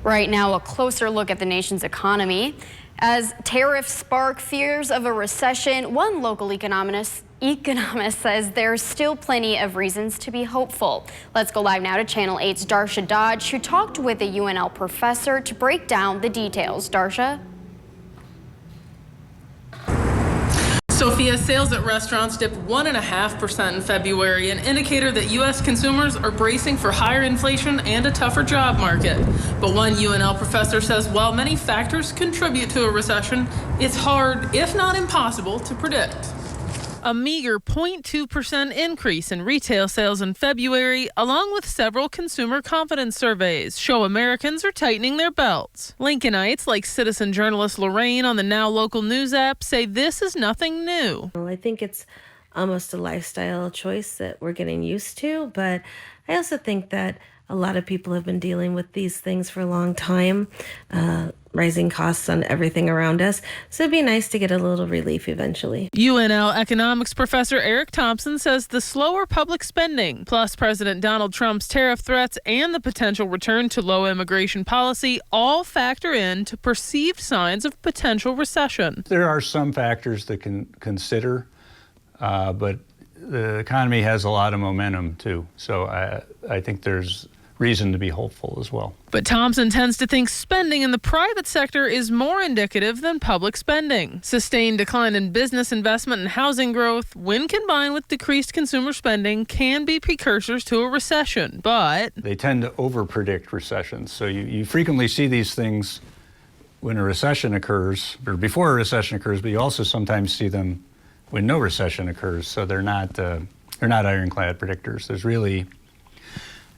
Right now, a closer look at the nation's economy. As tariffs spark fears of a recession, one local economist says there's still plenty of reasons to be hopeful. Let's go live now to Channel 8's Darsha Dodge, who talked with a UNL professor to break down the details. Darsha? Sophia, sales at restaurants dipped 1.5% in February, an indicator that U.S. consumers are bracing for higher inflation and a tougher job market. But one UNL professor says while many factors contribute to a recession, it's hard, if not impossible, to predict. A meager 0.2% increase in retail sales in February, along with several consumer confidence surveys, show Americans are tightening their belts. Lincolnites, like citizen journalist Lorraine on the Now Local News app, say this is nothing new. I think it's almost a lifestyle choice that we're getting used to, but I also think that a lot of people have been dealing with these things for a long time, rising costs on everything around us. So it'd be nice to get a little relief eventually. UNL economics professor Eric Thompson says the slower public spending, plus President Donald Trump's tariff threats and the potential return to low immigration policy all factor in to perceived signs of potential recession. There are some factors that can consider, but the economy has a lot of momentum too. So I think there's reason to be hopeful as well. But Thompson tends to think spending in the private sector is more indicative than public spending. Sustained decline in business investment and housing growth, when combined with decreased consumer spending, can be precursors to a recession, but they tend to overpredict recessions. So you frequently see these things when a recession occurs, or before a recession occurs, but you also sometimes see them when no recession occurs. So they're not ironclad predictors. There's really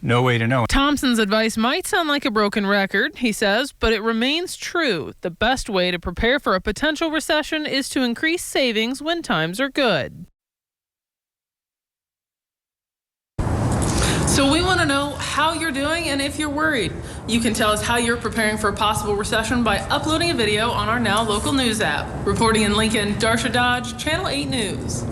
no way to know. Thompson's advice might sound like a broken record, he says, but it remains true. The best way to prepare for a potential recession is to increase savings when times are good. So we want to know how you're doing and if you're worried. You can tell us how you're preparing for a possible recession by uploading a video on our Now Local News app. Reporting in Lincoln, Darsha Dodge, Channel 8 News.